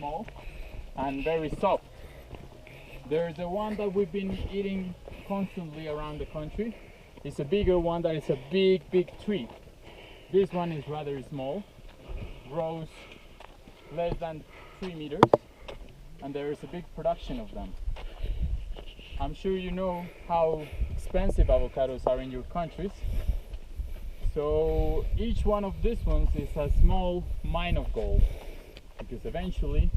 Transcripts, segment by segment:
small and very soft. There's the one that we've been eating constantly around the country. It's a bigger one that is a big tree. This one is rather small, grows less than 3 meters, and there is a big production of them. I'm sure you know how expensive avocados are in your countries. So each one of these ones is a small mine of gold, because eventually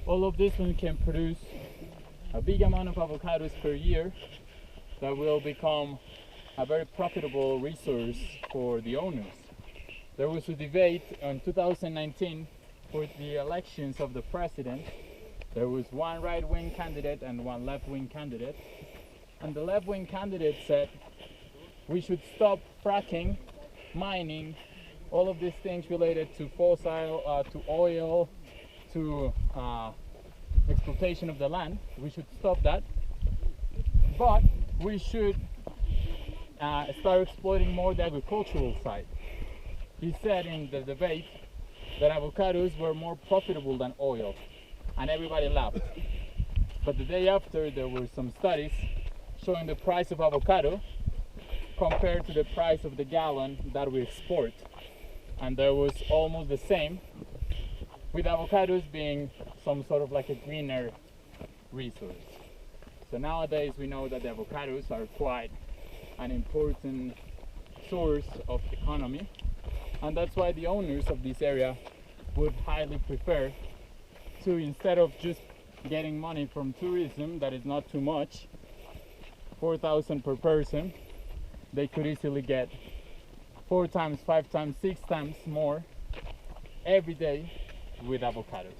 all of these ones can produce a big amount of avocados per year that will become a very profitable resource for the owners. There was a debate in 2019 for the elections of the president. There was one right-wing candidate and one left-wing candidate. And the left-wing candidate said we should stop fracking, mining, all of these things related to fossil, to oil, to exploitation of the land. We should stop that. But we should start exploiting more the agricultural side. He said in the debate that avocados were more profitable than oil, and everybody laughed. But the day after, there were some studies showing the price of avocado compared to the price of the gallon that we export, and there was almost the same, with avocados being some sort of like a greener resource. So nowadays we know that the avocados are quite an important source of economy, and that's why the owners of this area would highly prefer to, instead of just getting money from tourism that is not too much, 4,000 per person, they could easily get 4 times, 5 times, 6 times more every day with avocados.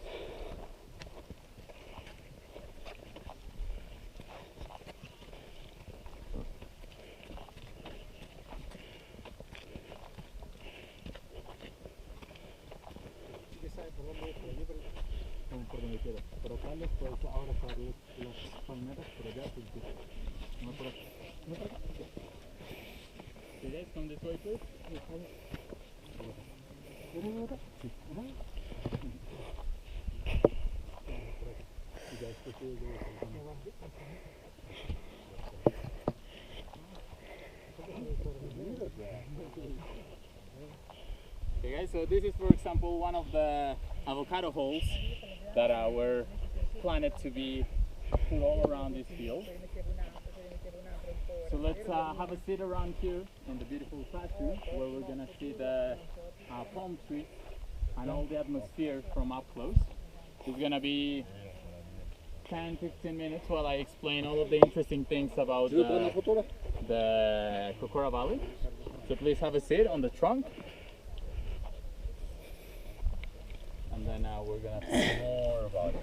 Por donde quiera, por acá les puedes ahora para las palmeras por allá, no por acá. No por acá. You guys come this way, please? Sí. Okay guys, so this is, for example, one of the avocado holes that were planned to be put all around this field. So let's have a sit around here in the beautiful classroom where we're gonna see the palm trees and all the atmosphere from up close. It's gonna be 10-15 minutes while I explain all of the interesting things about the Cocora Valley. So please have a seat on the trunk. And then we're gonna talk more about it.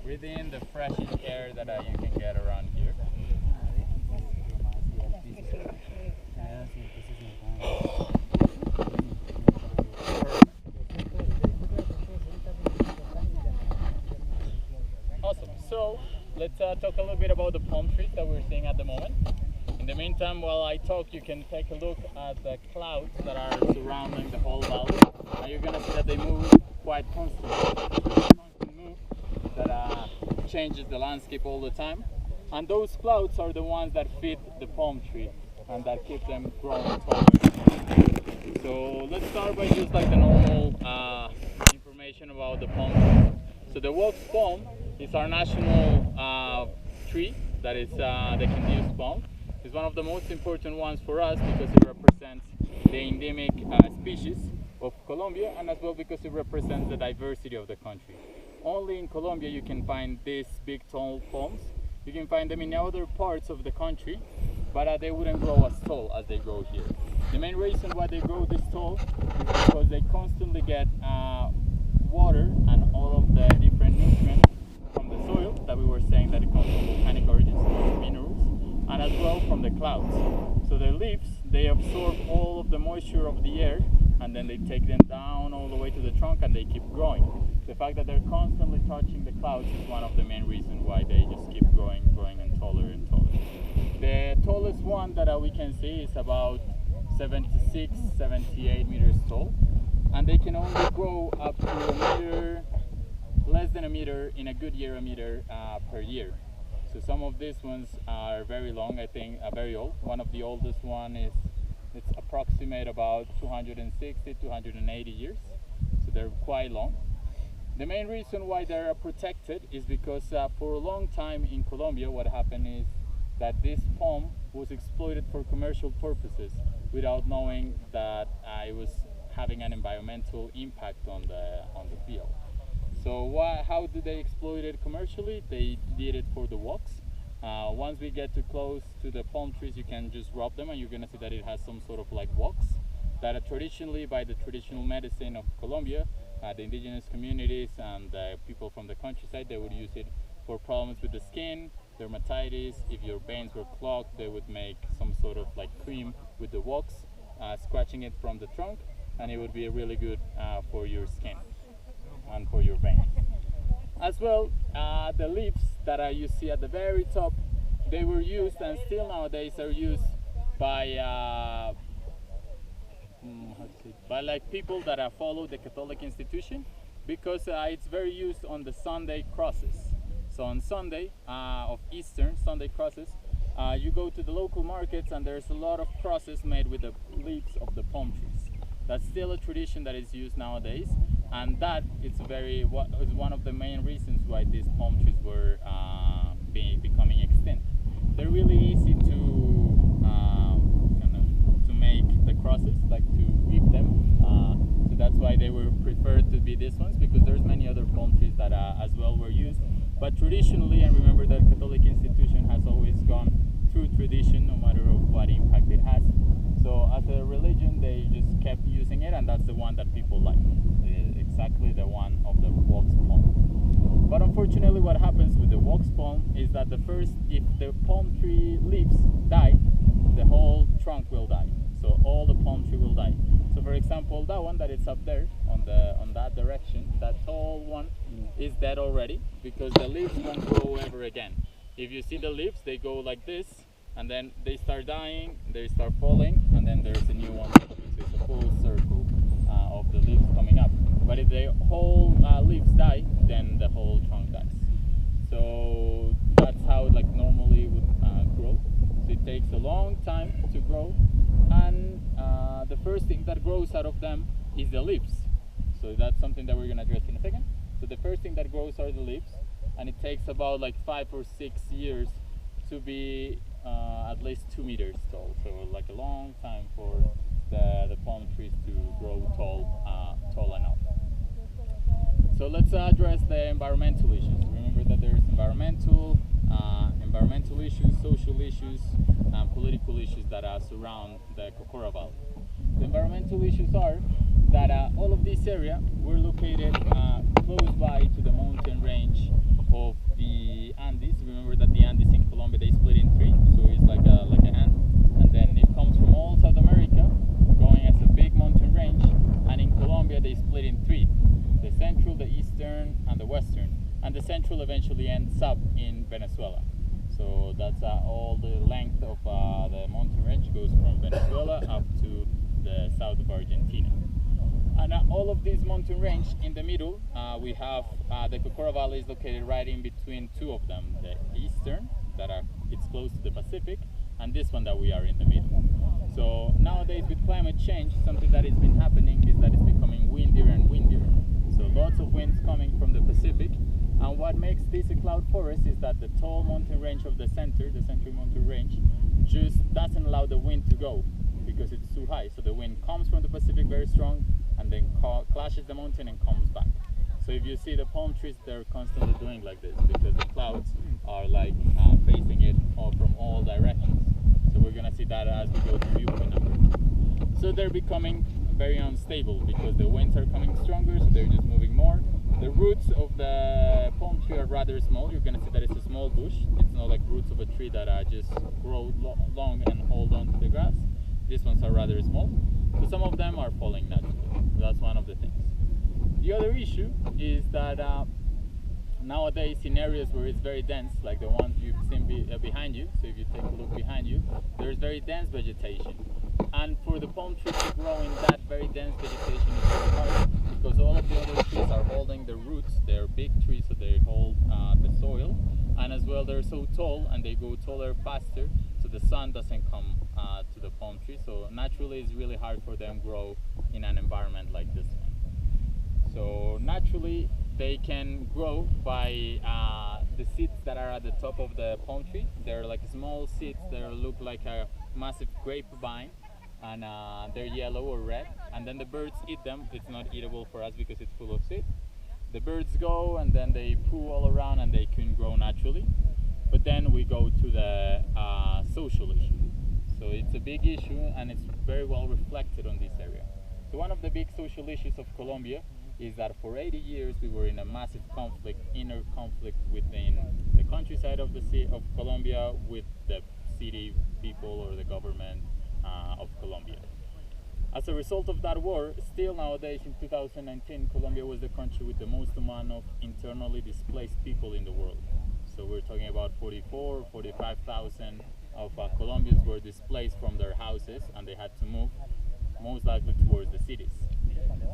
Breathe in the fresh air that you can get around here. Awesome. So let's talk a little bit about the palm trees that we're seeing at the moment. In the meantime, while I talk, you can take a look at the clouds that are surrounding the whole valley. And you're gonna see that they move quite constantly. There's a constant move that changes the landscape all the time. And those clouds are the ones that feed the palm tree and that keep them growing taller. So let's start by just like the normal information about the palm tree. So the wax palm is our national tree, that is the Candius palm. It's one of the most important ones for us because it represents the endemic species of Colombia, and as well because it represents the diversity of the country. Only in Colombia you can find these big tall palms. You can find them in other parts of the country, but they wouldn't grow as tall as they grow here. The main reason why they grow this tall is because they constantly get water and all of the different nutrients from the soil that we were saying that it comes from volcanic origins, minerals, and as well from the clouds. So their leaves, they absorb all of the moisture of the air, and then they take them down all the way to the trunk and they keep growing. The fact that they're constantly touching the clouds is one of the main reasons why they just keep growing and taller and taller. The tallest one that we can see is about 76, 78 meters tall, and they can only grow up to a meter, less than a meter, in a good year, a meter per year. So some of these ones are very long, I think, very old. One of the oldest one is, it's approximate about 260, 280 years. So they're quite long. The main reason why they're protected is because for a long time in Colombia, what happened is that this palm was exploited for commercial purposes without knowing that it was having an environmental impact on the field. So how do they exploit it commercially? They did it for the walks. Once we get too close to the palm trees, you can just rub them and you're gonna see that it has some sort of like walks that are traditionally, by the traditional medicine of Colombia, the indigenous communities and the people from the countryside, they would use it for problems with the skin, dermatitis. If your veins were clogged, they would make some sort of like cream with the wax, scratching it from the trunk, and it would be really good for your skin and for your veins. As well, the leaves that you see at the very top, they were used and still nowadays are used by like people that follow the Catholic institution, because it's very used on the Sunday crosses. So on Sunday of Easter, Sunday crosses, you go to the local markets and there's a lot of crosses made with the leaves of the palm trees. That's still a tradition that is used nowadays, and that is one of the main reasons why these palm trees were becoming extinct. They're really easy to make the crosses, like to weave them. So that's why they were preferred to be these ones, because there's many other palm trees that as well were used. But traditionally, and remember that Catholic institution has always gone through tradition, no matter what impact it has. So as a religion, they just kept using it, and that's the one that people like. Exactly the one of the wax palm. But unfortunately, what happens with the wax palm is that if the palm tree leaves die, the whole trunk will die. So all the palm tree will die. So for example, that one that is up there on that direction, that tall one is dead already, because the leaves won't grow ever again. If you see the leaves, they go like this, and then they start dying, they start falling, and then there's a new one. So it's a full circle of the leaves coming up. But if the whole leaves die, then the whole trunk dies. So that's how it like normally would grow. So it takes a long time to grow, and the first thing that grows out of them is the leaves. So that's something that we're going to address in a second. So the first thing that grows are the leaves, and it takes about like 5 or 6 years to be at least 2 meters tall. So like a long time for the palm trees to grow tall enough. So let's address the environmental issues. Remember that there's environmental issues, social issues, and political issues that surround the Cocora Valley. The environmental issues are that all of this area, we're located close by to the mountain range of the Andes. Remember that the Andes in Colombia, they split in 3, so it's like a hand, and then it comes from all South America, going as a big mountain range, and in Colombia they split in 3, the central, the eastern, and the western, and the central eventually ends up in Venezuela. So that's all the length of the mountain range goes from Venezuela up to the south of Argentina. And all of this mountain range, in the middle, we have the Cocora Valley is located right in between 2 of them, the eastern, it's close to the Pacific, and this one that we are in the middle. So nowadays with climate change, something that has been happening is that it's becoming windier and windier. So lots of winds coming from the Pacific, and what makes this a cloud forest is that the tall mountain range of the central mountain range, just doesn't allow the wind to go because it's too high. So the wind comes from the Pacific very strong, and then clashes the mountain and comes back. So if you see the palm trees, they're constantly doing like this because the clouds are like facing it from all directions. So we're gonna see that as we go to viewpoint number. So they're becoming very unstable because the winds are coming stronger, so they're just moving more. The roots of the palm tree are rather small. You're gonna see that it's a small bush. It's not like roots of a tree that just grow long and hold on to the grass. These ones are rather small. So some of them are falling naturally. So that's one of the things. The other issue is that nowadays in areas where it's very dense, like the ones you've seen behind you, so if you take a look behind you, there's very dense vegetation. And for the palm tree to grow in that very dense vegetation is very hard because all of the other trees are holding the roots. They're big trees, so they hold the soil, and as well they're so tall and they go taller faster, so the sun doesn't come to the palm tree. So naturally, it's really hard for them to grow in an environment like this one. So naturally, they can grow by the seeds that are at the top of the palm tree. They're like small seeds that look like a massive grapevine, and they're yellow or red, and then the birds eat them. It's not eatable for us because it's full of seeds. The birds go and then they poo all around and they can grow naturally. But then we go to the social issue. So it's a big issue and it's very well reflected on this area. So one of the big social issues of Colombia is that for 80 years we were in a massive conflict, inner conflict within the countryside of the city of Colombia with the city people or the government of Colombia. As a result of that war, still nowadays in 2019, Colombia was the country with the most amount of internally displaced people in the world. So we're talking about 45,000 of Colombians were displaced from their houses and they had to move, most likely towards the cities.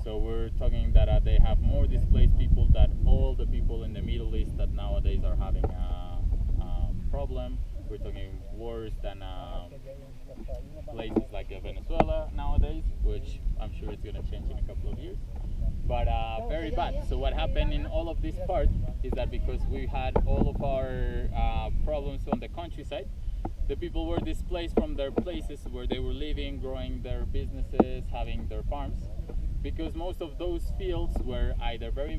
So we're talking that they have more displaced people than all the people in the Middle East that nowadays are having a problem. We're talking worse than places like Venezuela nowadays, which I'm sure it's going to change in a couple of years. But very bad. So what happened in all of this part is that because we had all of our problems on the countryside, the people were displaced from their places where they were living, growing their businesses, having their farms, because most of those fields were either very